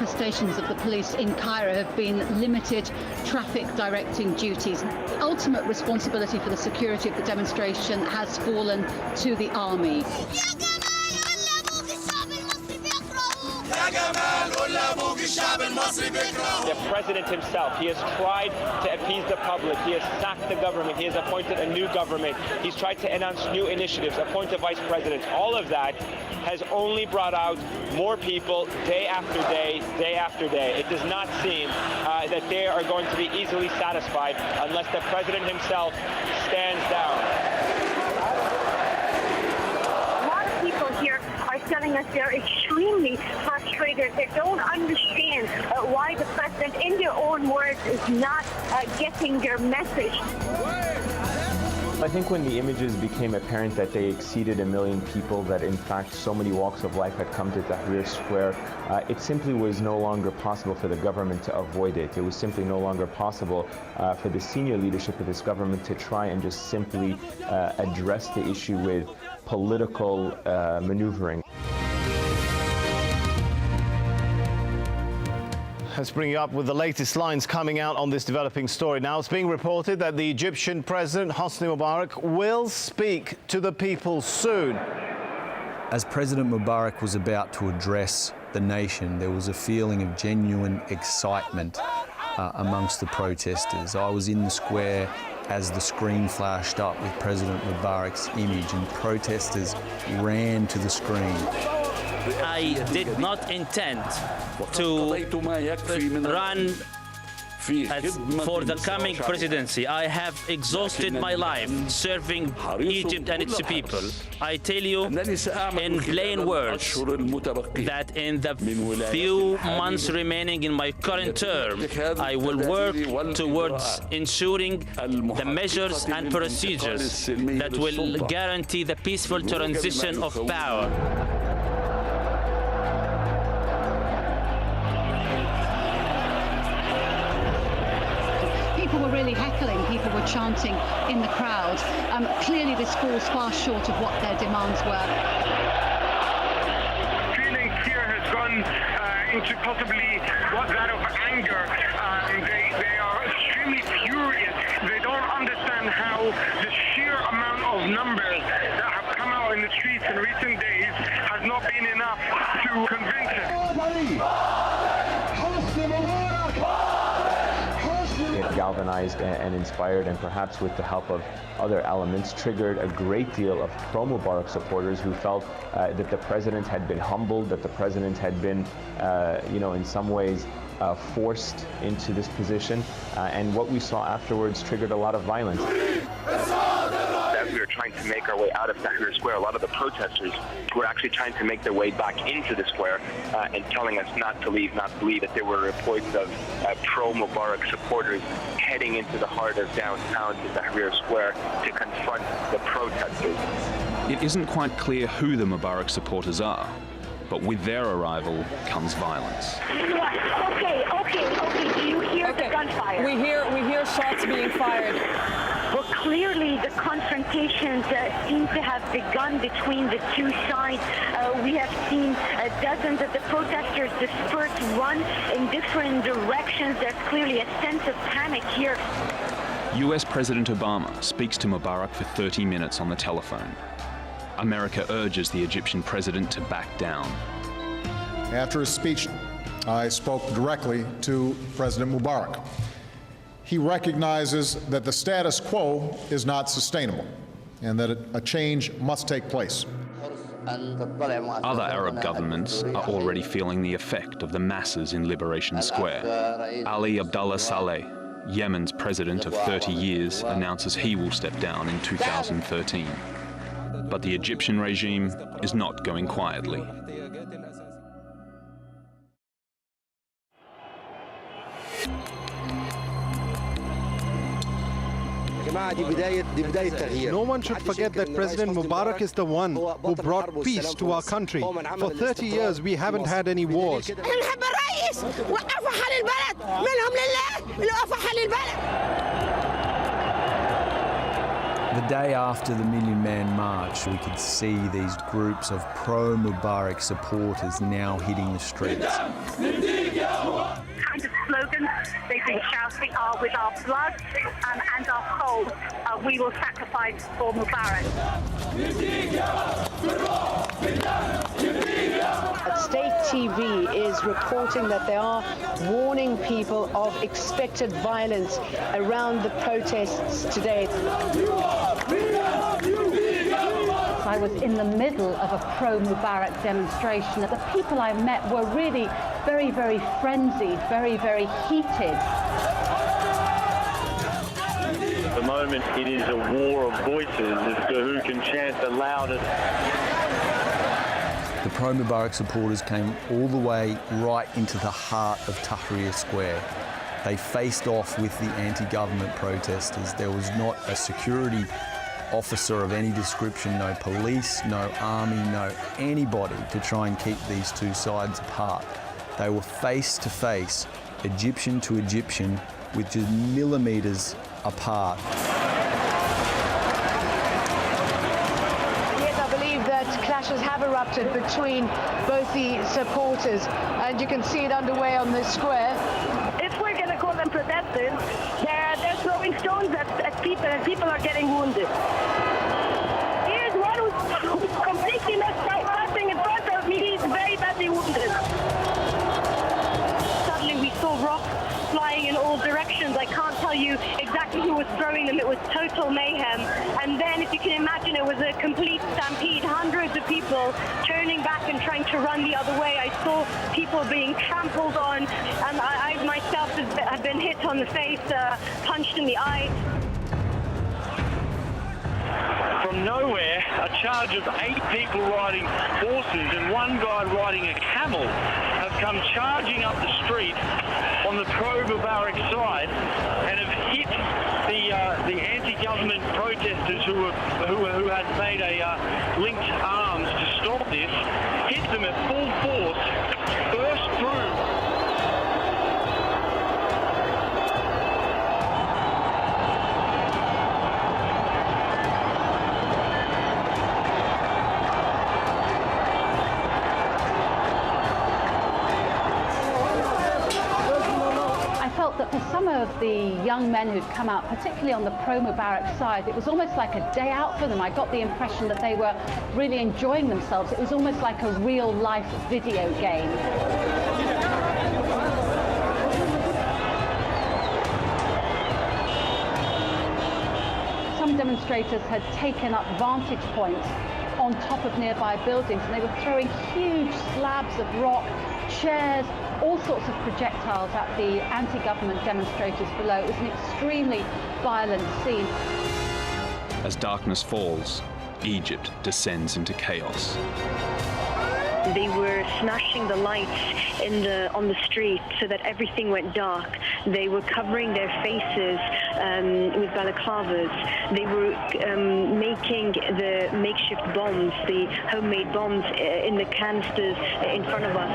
manifestations of the police in Cairo have been limited traffic directing duties. The ultimate responsibility for the security of the demonstration has fallen to the army. The president himself, he has tried to appease the public. He has sacked the government. He has appointed a new government. He's tried to announce new initiatives, appoint a vice president. All of that has only brought out more people day after day, day after day. It does not seem that they are going to be easily satisfied unless the president himself stands down. Here are telling us they're extremely frustrated. They don't understand why the president, in their own words, is not getting their message. I think when the images became apparent that they exceeded 1 million people, that in fact so many walks of life had come to Tahrir Square, it simply was no longer possible for the government to avoid it. It was simply no longer possible for the senior leadership of this government to try and just simply address the issue with political maneuvering. Let's bring you up with the latest lines coming out on this developing story. Now, it's being reported that the Egyptian President Hosni Mubarak will speak to the people soon. As President Mubarak was about to address the nation, there was a feeling of genuine excitement amongst the protesters. I was in the square as the screen flashed up with President Mubarak's image, and protesters ran to the screen. I did not intend to run for the coming presidency. I have exhausted my life serving Egypt and its people. I tell you in plain words that in the few months remaining in my current term, I will work towards ensuring the measures and procedures that will guarantee the peaceful transition of power. People were really heckling, people were chanting in the crowd. Clearly this falls far short of what their demands were. Feeling here has gone into possibly that of anger. They are extremely furious. They don't understand how the sheer amount of numbers that have come out in the streets in recent days has not been enough to convince them. It galvanized and inspired, and perhaps with the help of other elements, triggered a great deal of pro-Mubarak supporters who felt that the president had been humbled, that the president had been, in some ways forced into this position. And what we saw afterwards triggered a lot of violence. As we were trying to make our way out of Tahrir Square, a lot of the protesters were actually trying to make their way back into the square and telling us not to leave, not to leave, that there were reports of pro-Mubarak supporters heading into the heart of downtown to Tahrir Square to confront the protesters. It isn't quite clear who the Mubarak supporters are, but with their arrival comes violence. Okay. Do you hear the gunfire? We hear shots being fired. Well, clearly the confrontations seem to have begun between the two sides. We have seen dozens of the protesters disperse, run in different directions. There's clearly a sense of panic here. US President Obama speaks to Mubarak for 30 minutes on the telephone. America urges the Egyptian president to back down. After his speech, I spoke directly to President Mubarak. He recognizes that the status quo is not sustainable and that a change must take place. Other Arab governments are already feeling the effect of the masses in Liberation Square. Ali Abdullah Saleh, Yemen's president of 30 years, announces he will step down in 2013. But the Egyptian regime is not going quietly. No one should forget that President Mubarak is the one who brought peace to our country. For 30 years, we haven't had any wars. The day after the Million Man March, we could see these groups of pro-Mubarak supporters now hitting the streets. and shouting, with our blood and our soul, we will sacrifice for Mubarak. State TV is reporting that they are warning people of expected violence around the protests today. I was in the middle of a pro-Mubarak demonstration. The people I met were really very, very frenzied, very, very heated. At the moment, it is a war of voices as to who can chant the loudest. The pro-Mubarak supporters came all the way right into the heart of Tahrir Square. They faced off with the anti-government protesters. There was not a security officer of any description, no police, no army, no anybody to try and keep these two sides apart. They were face to face, Egyptian to Egyptian, with just millimetres apart. Yes, I believe that clashes have erupted between both the supporters, and you can see it underway on the square. If we're going to call them protesters, they're throwing stones at people, and people are getting wounded. Here's one who's completely messed up, passing in front of me. He's very badly wounded. Suddenly we saw rocks flying in all directions. I can't tell you exactly who was throwing them. It was total mayhem. And then, if you can imagine, it was a complete stampede. Hundreds of people turning back and trying to run the other way. I saw people being trampled on, and I myself have been hit on the face, punched in the eye. From nowhere, a charge of 8 people riding horses and one guy riding a camel have come charging up the street on the pro-Mubarak side and have hit the anti-government protesters who had made a linked arms to stop this, hit them at full force, burst through. That for some of the young men who'd come out, particularly on the pro-Mubarak side, it was almost like a day out for them. I got the impression that they were really enjoying themselves. It was almost like a real-life video game. Some demonstrators had taken up vantage points on top of nearby buildings, and they were throwing huge slabs of rock, chairs, all sorts of projectiles at the anti-government demonstrators below. It was an extremely violent scene. As darkness falls, Egypt descends into chaos. They were smashing the lights on the street so that everything went dark. They were covering their faces with balaclavas. They were making the makeshift bombs, the homemade bombs in the canisters in front of us.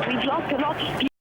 We've lost a lot of people.